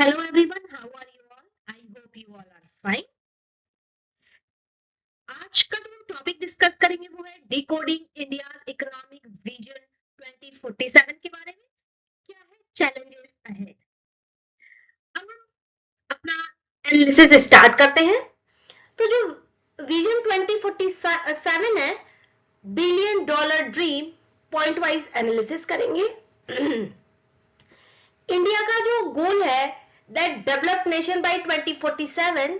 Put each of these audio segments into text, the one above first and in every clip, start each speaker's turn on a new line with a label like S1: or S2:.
S1: Hello everyone, how are you all? I hope you all are fine. आज का जो topic discuss करेंगे वो है डिकोडिंग इंडियाज इकोनॉमिक विजन 2047 के बारे में। क्या है चैलेंजेस अहेड। अब हम अपना एनालिसिस स्टार्ट करते हैं। तो जो विजन 2047 है, billion dollar dream, point wise analysis करेंगे। इंडिया का जो गोल है that developed nation by 2047,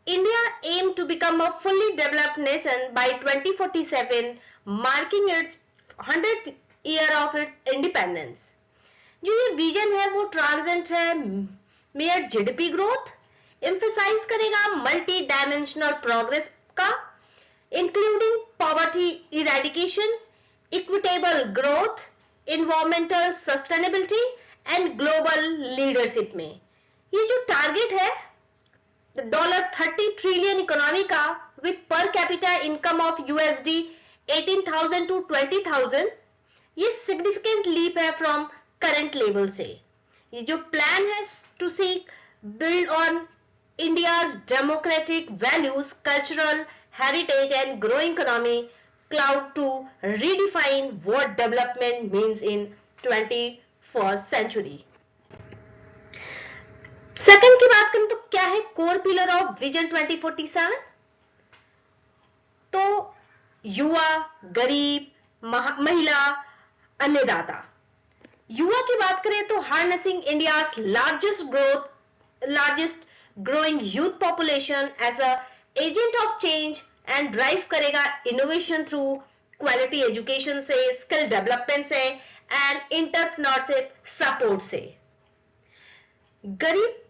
S1: India aimed to become a fully developed nation by 2047, marking its 100th year of its independence. जो ये विजन है वो ट्रांजेंट है मेयर जीडीपी ग्रोथ, एम्फेसाइज करेगा मल्टी डायमेंशनल प्रोग्रेस का, including poverty eradication, equitable growth, environmental sustainability and global leadership में। ये जो टारगेट है $30 ट्रिलियन इकोनॉमी का with per capita income of USD 18,000 to 20,000, ये सिग्निफिकेंट लीप है फ्रॉम करंट लेवल से। ये जो प्लान है to seek build on India's democratic values, cultural heritage and growing economy clout to redefine what development means in 21st century. Second की बात करें तो क्या है कोर पिलर ऑफ विजन 2047? तो युवा, गरीब, महिला, अन्नदाता। युवा की बात करें तो harnessing India's largest growing youth population as a agent of change and drive करेगा इनोवेशन थ्रू क्वालिटी एजुकेशन से, स्किल डेवलपमेंट से एंड इंटरप्रेन्योरशिप सपोर्ट से। गरीब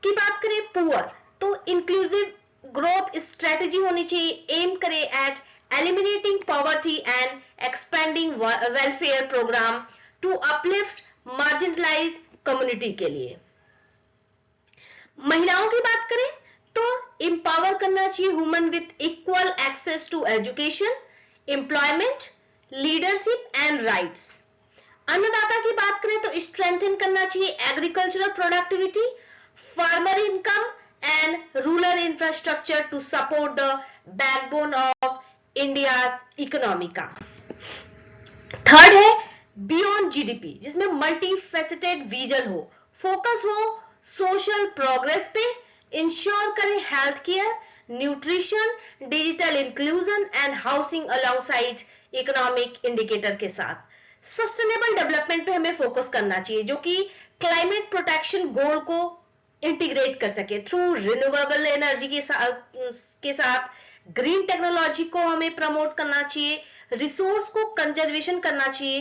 S1: की बात करें पुअर, तो इंक्लूसिव ग्रोथ स्ट्रेटेजी होनी चाहिए, एम करे at eliminating poverty and expanding welfare program to uplift marginalised community के लिए। महिलाओं की बात करें तो एम्पावर करना चाहिए women with equal access to education, employment, leadership and rights. अन्नदाता की बात करें तो स्ट्रेंथन करना चाहिए agricultural productivity, farmer income and rural infrastructure to support the backbone of India's economy का। थर्ड है बियॉन्ड जीडीपी, जिसमें मल्टी फेसेटेड विजन हो, फोकस हो सोशल प्रोग्रेस पे, इंश्योर करे health care, nutrition, digital inclusion and housing alongside economic indicator के साथ। Sustainable development पे हमें फोकस करना चाहिए जो कि क्लाइमेट प्रोटेक्शन गोल को इंटीग्रेट कर सके थ्रू रिन्यूएबल एनर्जी के साथ ग्रीन टेक्नोलॉजी को हमें प्रमोट करना चाहिए, रिसोर्स को कंजर्वेशन करना चाहिए।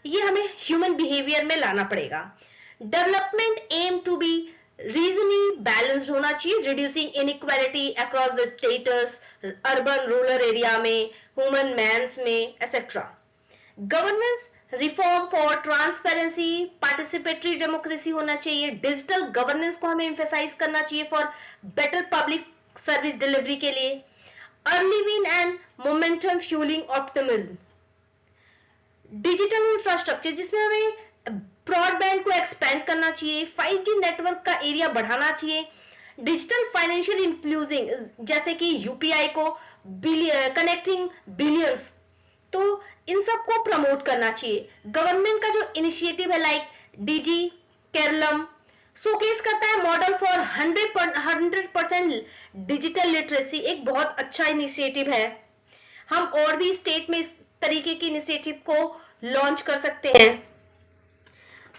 S1: ये हमें ह्यूमन बिहेवियर में लाना पड़ेगा। Development aim to be regionally balanced होना चाहिए, reducing inequality across the states, urban rural area में, ह्यूमन मैंस में etcetera. Governance reform for transparency, participatory democracy होना चाहिए। डिजिटल गवर्नेंस को हमें एम्फेसाइज करना चाहिए for better public service delivery के लिए। Early win and momentum fuelling optimism. Digital infrastructure जिसमें हमें ब्रॉडबैंड को एक्सपेंड करना चाहिए, 5G नेटवर्क का एरिया बढ़ाना चाहिए, डिजिटल फाइनेंशियल इंक्लूजिंग जैसे कि यूपीआई को कनेक्टिंग बिलियंस, तो इन सबको प्रमोट करना चाहिए। गवर्नमेंट का जो इनिशिएटिव है लाइक डीजी केरलम शोकेस करता है मॉडल फॉर 100% डिजिटल लिटरेसी, एक बहुत अच्छा इनिशिएटिव है। हम और भी स्टेट में इस तरीके की इनिशिएटिव को लॉन्च कर सकते हैं।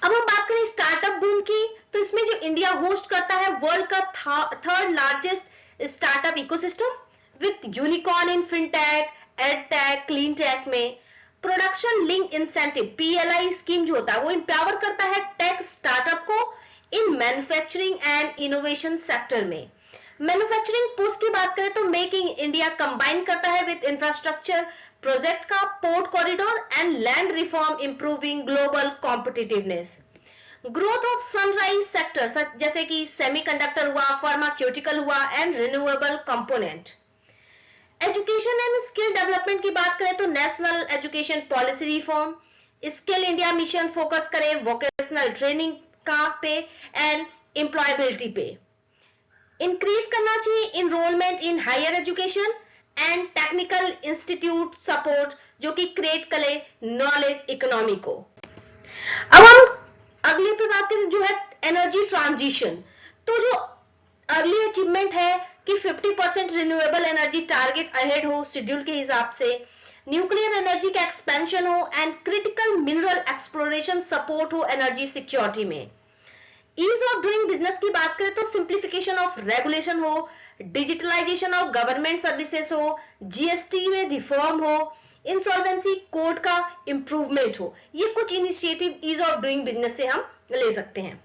S1: अब हम बात करें स्टार्टअप बूम की, तो इसमें जो इंडिया होस्ट करता है वर्ल्ड का third largest startup ecosystem with unicorn in fintech, edtech, clean tech में। Production link incentive PLI scheme जो होता है वो एम्पावर करता है टेक स्टार्टअप को इन मैन्युफैक्चरिंग एंड इनोवेशन सेक्टर में। मैन्युफैक्चरिंग पुश की बात करें तो मेक इन इंडिया कंबाइन करता है विद इंफ्रास्ट्रक्चर प्रोजेक्ट का, port corridor and land reform improving global competitiveness. Growth of sunrise sector जैसे कि सेमीकंडक्टर हुआ, फार्मास्यूटिकल हुआ and renewable component. Education and skill development की बात करें तो national education policy reform, skill India mission focus करे वोकेशनल ट्रेनिंग का पे एंड एम्प्लॉयबिलिटी पे। इंक्रीज करना चाहिए enrolment in higher education and technical institute support, जो कि क्रिएट करे नॉलेज इकोनॉमी को। अब हम अगले पे बात करें जो है एनर्जी ट्रांजिशन। तो जो अर्ली अचीवमेंट है कि 50% रिन्यूएबल एनर्जी टारगेट अहेड हो शेड्यूल के हिसाब से, न्यूक्लियर एनर्जी का एक्सपेंशन हो and critical mineral exploration support हो एनर्जी सिक्योरिटी में। ईज ऑफ डूइंग बिजनेस की बात करें तो सिंप्लीफिकेशन ऑफ रेगुलेशन हो, डिजिटलाइजेशन ऑफ गवर्नमेंट सर्विसेज हो, जीएसटी में रिफॉर्म हो, इंसॉल्वेंसी कोड का इंप्रूवमेंट हो। ये कुछ initiative ease of doing business से हम ले सकते हैं।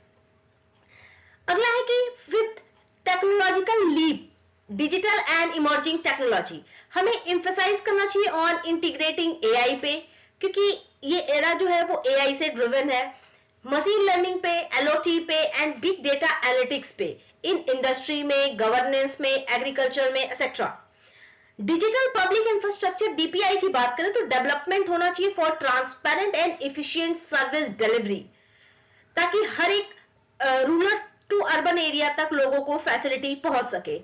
S1: अगला है कि with technological leap digital and emerging technology, हमें एम्फसाइज करना चाहिए ऑन इंटीग्रेटिंग एआई पे, क्योंकि ये एरा जो है वो एआई से ड्रिवन है, मशीन लर्निंग पे, एलओटी पे एंड बिग डेटा एनालिटिक्स पे इन इंडस्ट्री में, गवर्नेंस में, एग्रीकल्चर में etcetera. Digital public infrastructure DPI की बात करें तो डेवलपमेंट होना चाहिए for transparent and efficient service delivery, ताकि हर एक रूरल टू अर्बन एरिया तक लोगों को फैसिलिटी पहुंच सके।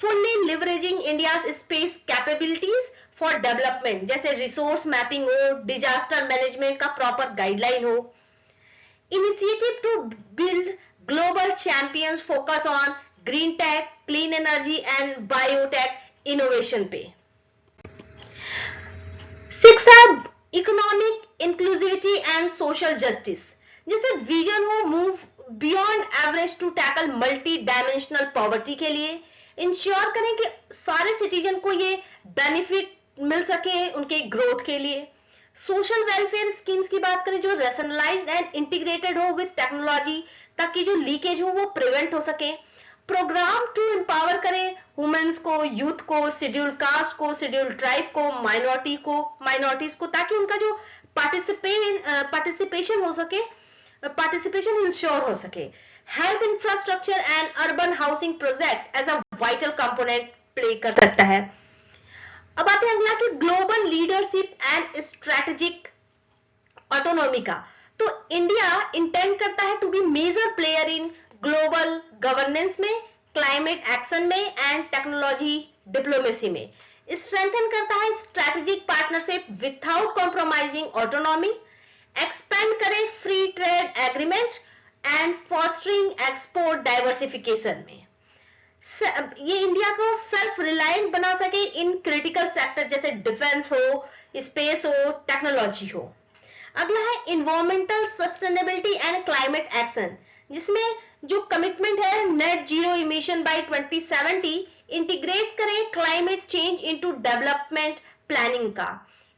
S1: Fully leveraging India space capabilities for development, जैसे रिसोर्स मैपिंग हो, डिजास्टर मैनेजमेंट का प्रॉपर गाइडलाइन हो। Initiative to build global champions focus on green tech, clean energy and biotech innovation पे। सिक्स्थ है economic inclusivity and social justice, जैसे vision हो move beyond average to tackle multi dimensional poverty के लिए ensure करें कि सारे सिटीजन को ये बेनिफिट मिल सके उनके ग्रोथ के लिए। सोशल वेलफेयर स्कीम्स की बात करें जो रैशनलाइज्ड एंड इंटीग्रेटेड हो विद टेक्नोलॉजी, ताकि जो लीकेज हो वो प्रिवेंट हो सके। प्रोग्राम टू एम्पावर करें वुमेन्स को, यूथ को, शेड्यूल कास्ट को, शेड्यूल ट्राइब को, माइनॉरिटीज को, ताकि उनका जो पार्टिसिपेशन हो सके, पार्टिसिपेशन इंश्योर हो सके। Health infrastructure and urban housing project as a vital component play कर सकता है। अब आते हैं अगला कि global leadership and strategic autonomy का। तो इंडिया इंटेंड करता है to be major player in global governance में, क्लाइमेट एक्शन में एंड टेक्नोलॉजी डिप्लोमेसी में। स्ट्रेंथन करता है strategic partnership without compromising autonomy, expand करे free trade agreement and fostering export diversification में। ये इंडिया को सेल्फ रिलायंट बना सके इन क्रिटिकल सेक्टर जैसे डिफेंस हो, स्पेस हो, टेक्नोलॉजी हो। अगला है environmental sustainability and climate action, जिसमें जो कमिटमेंट है net zero emission by 2070, integrate करें climate change into development planning का,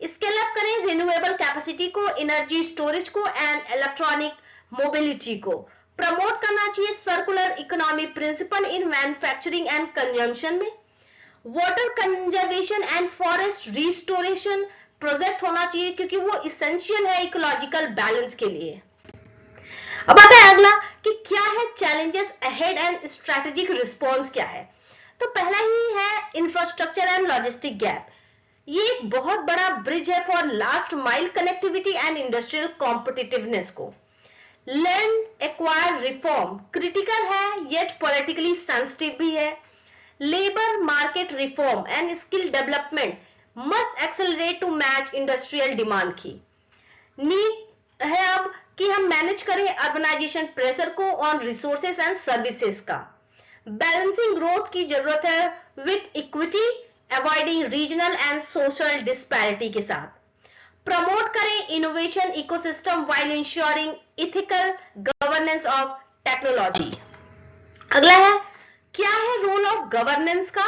S1: स्केल अप करें रिन्यूएबल कैपेसिटी को, एनर्जी स्टोरेज को एंड इलेक्ट्रॉनिक मोबिलिटी को। प्रमोट करना चाहिए circular economy principle in manufacturing and consumption में। Water conservation and forest restoration project होना चाहिए, क्योंकि वो इसेंशियल है इकोलॉजिकल बैलेंस के लिए। अब आता है अगला कि क्या है challenges ahead and strategic response क्या है। तो पहला ही है इंफ्रास्ट्रक्चर एंड लॉजिस्टिक गैप। ये एक बहुत बड़ा ब्रिज है for last mile connectivity and industrial competitiveness को। लैंड एक्वायर रिफॉर्म क्रिटिकल है येट पॉलिटिकली सेंसिटिव भी है। Labour market reform and skill development must accelerate to match industrial demand की। नीड है अब कि हम मैनेज करें अर्बनाइजेशन प्रेशर को ऑन रिसोर्सेज एंड सर्विसेज का। बैलेंसिंग ग्रोथ की जरूरत है with equity, avoiding regional and social disparity के साथ। प्रमोट करें innovation ecosystem while ensuring ethical governance of technology. अगला है क्या है रोल ऑफ गवर्नेंस का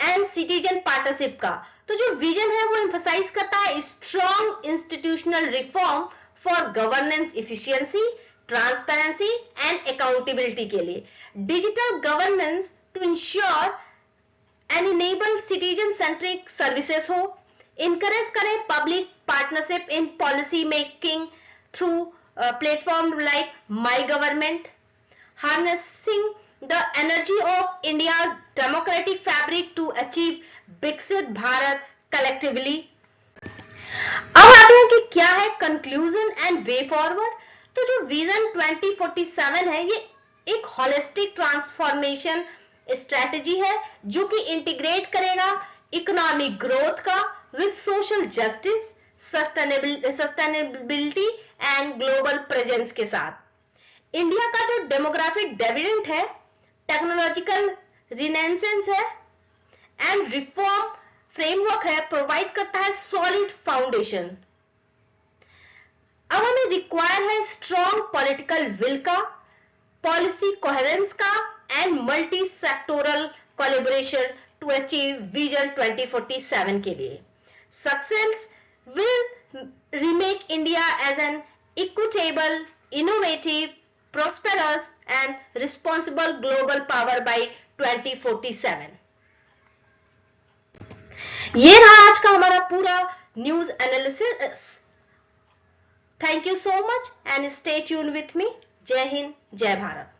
S1: एंड सिटीजन पार्टनरशिप का। तो जो विजन है वो एम्फसाइज करता है strong institutional reform for governance efficiency, transparency and accountability के लिए। Digital governance to ensure and enable citizen centric services हो। इनकरेज करें public partnership in policy making through platform like my government. Harnessing the energy of India's democratic fabric to achieve Viksit Bharat collectively. अब आते हैं कि क्या है कंक्लूजन एंड वे फॉरवर्ड। तो जो विजन 2047 है ये एक होलिस्टिक ट्रांसफॉर्मेशन स्ट्रेटजी है जो कि इंटीग्रेट करेगा इकोनॉमिक ग्रोथ का with social justice, sustainability and global presence के साथ। इंडिया का जो डेमोग्राफिक डिविडेंड है, टेक्नोलॉजिकल रिनेसेंस है एंड रिफॉर्म फ्रेमवर्क है, प्रोवाइड करता है सॉलिड फाउंडेशन। अब हमें रिक्वायर है स्ट्रॉन्ग पॉलिटिकल विल का, पॉलिसी कोहेरेंस का and multi sectoral collaboration to achieve vision 2047 के लिए। Success will remake India as an equitable, innovative, prosperous and responsible global power by 2047। ये रहा आज का हमारा पूरा news analysis. Thank you so much and stay tune with me. जय हिंद, जय भारत।